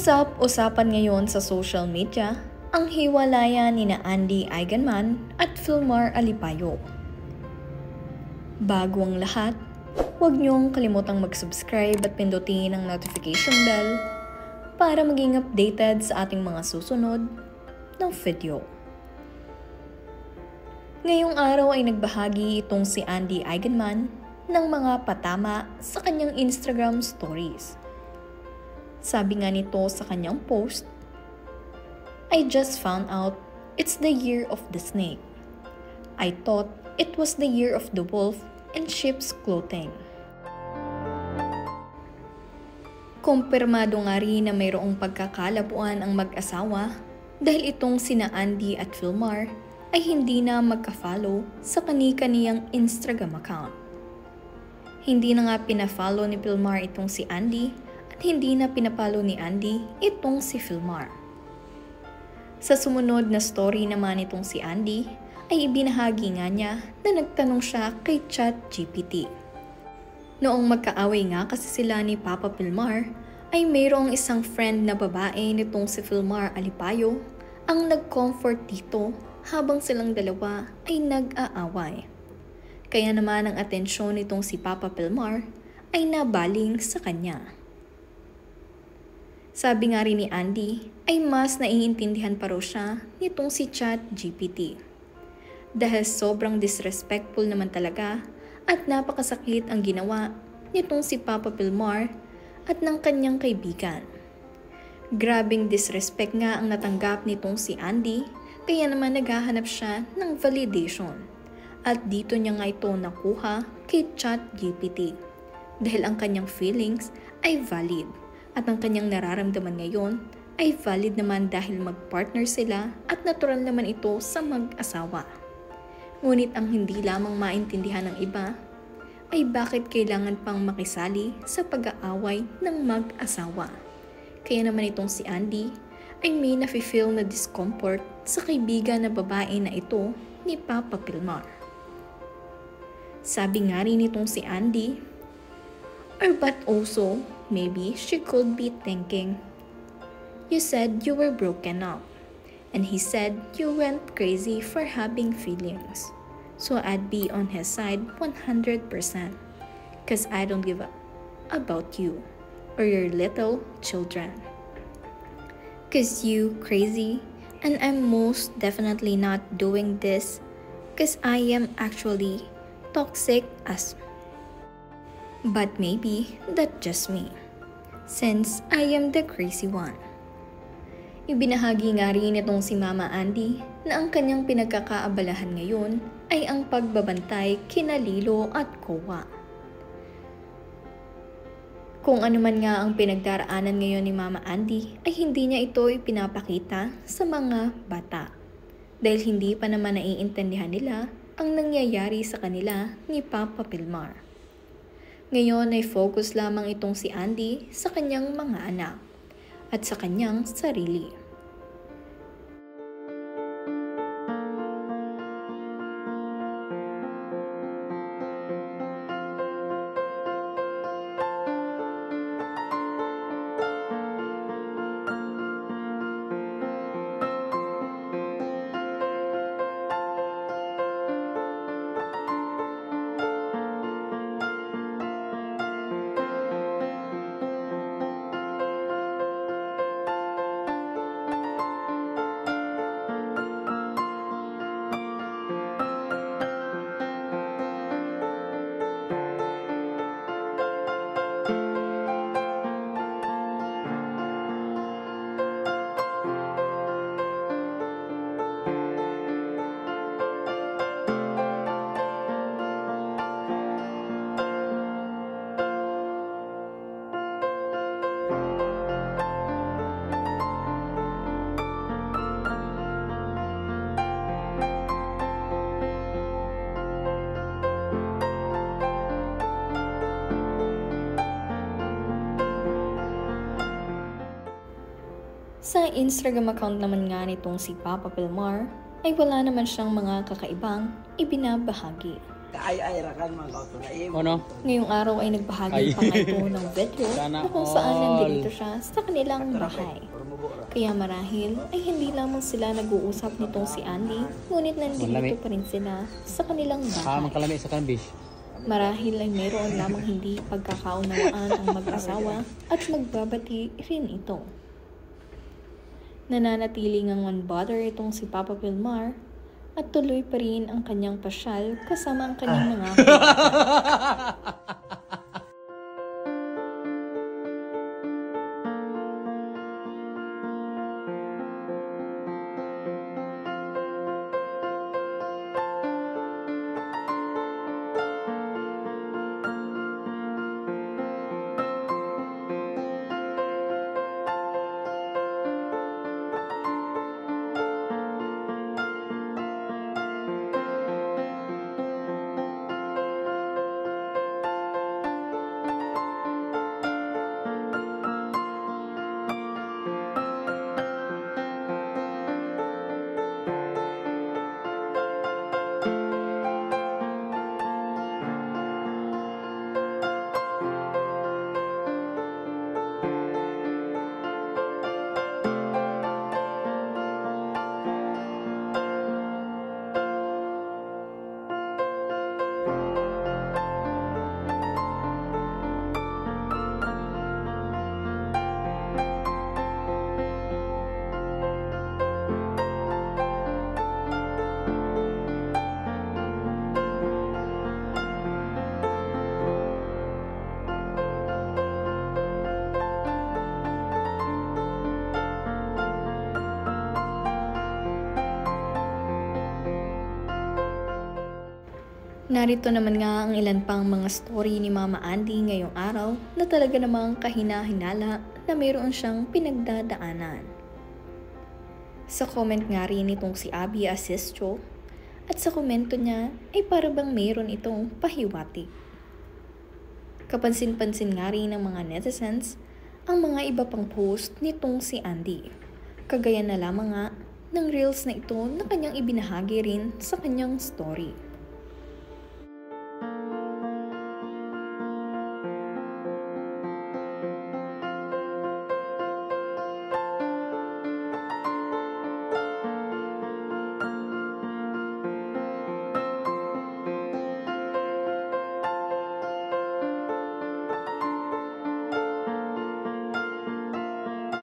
Usap-usapan ngayon sa social media ang hiwalayan ni Andy Eigenman at Filmar Alipayo. Bago ang lahat, huwag niyong kalimutang mag-subscribe at pindutin ang notification bell para maging updated sa ating mga susunod na video. Ngayong araw ay nagbahagi itong si Andy Eigenman ng mga patama sa kanyang Instagram stories. Sabi nga nito sa kanyang post, "I just found out it's the year of the snake. I thought it was the year of the wolf in sheep's clothing." Kumpirmado nga rin na mayroong pagkakalabuan ang mag-asawa dahil itong sina Andy at Filmar ay hindi na magka-follow sa kani-kaniyang Instagram account. Hindi na nga pina-follow ni Filmar itong si Andy at hindi na pinapalo ni Andy itong si Filmar. Sa sumunod na story naman itong si Andy ay ibinahagi nga niya na nagtanong siya kay ChatGPT. Noong magkaaway nga kasi sila ni Papa Filmar ay mayroong isang friend na babae nitong si Filmar Alipayo ang nag-comfort dito habang silang dalawa ay nag-aaway. Kaya naman ang atensyon nitong si Papa Filmar ay nabaling sa kanya. Sabi nga rin ni Andy ay mas naiintindihan pa raw siya nitong si ChatGPT. Dahil sobrang disrespectful naman talaga at napakasakit ang ginawa nitong si Papa Filmar at ng kanyang kaibigan. Grabing disrespect nga ang natanggap nitong si Andy kaya naman naghahanap siya ng validation. At dito niya nga ito nakuha kay ChatGPT dahil ang kanyang feelings ay valid. At ang kanyang nararamdaman ngayon ay valid naman dahil mag-partner sila at natural naman ito sa mag-asawa. Ngunit ang hindi lamang maintindihan ng iba ay bakit kailangan pang makisali sa pag-aaway ng mag-asawa. Kaya naman itong si Andy ay may nafe-feel na discomfort sa kaibigan na babae na ito ni Papa Filmar. Sabi nga rin itong si Andy, but also, maybe she could be thinking, "You said you were broken up, and he said you went crazy for having feelings. So I'd be on his side 100%, cause I don't give a about you or your little children. Cause you crazy, and I'm most definitely not doing this, cause I am actually toxic as. But maybe that's just me, since I am the crazy one." Ibinahagi nga rin itong si Mama Andy na ang kanyang pinagkakaabalahan ngayon ay ang pagbabantay kina Lilo at Kowa. Kung ano man nga ang pinagdaraanan ngayon ni Mama Andy ay hindi niya ito ipinapakita sa mga bata dahil hindi pa naman naiintindihan nila ang nangyayari sa kanila ni Papa Filmar. Ngayon ay focus lamang itong si Andy sa kanyang mga anak at sa kanyang sarili. Sa Instagram account naman nga nitong si Papa Filmar ay wala naman siyang mga kakaibang ibinabahagi. Ay rakan mga kauto na Ano? Ngayong araw ay nagbahagi pa nga ito ng video Sana na kung saan all. nandito siya sa kanilang bahay. Kaya marahil ay hindi lamang sila nag-uusap nitong si Andy, ngunit nandito pa rin sila sa kanilang bahay. Kalami sa kanbish. Marahil ay mayroon lamang hindi pagkakaunawaan ang mag-asawa at magbabati rin ito. Nananatili ngang unbother itong si Papa Vilmar at tuloy pa rin ang kanyang pasyal kasama ang kanyang mga Narito naman nga ang ilan pang mga story ni Mama Andy ngayong araw na talaga namang kahina-hinala na mayroon siyang pinagdadaanan. Sa comment nga rin itong si Abby Asistio at sa komento niya ay para bang mayroon itong pahiwatig. Kapansin-pansin nga rin ng mga netizens ang mga iba pang post nitong si Andy. Kagaya na lamang nga ng reels na ito na kanyang ibinahagi rin sa kanyang story.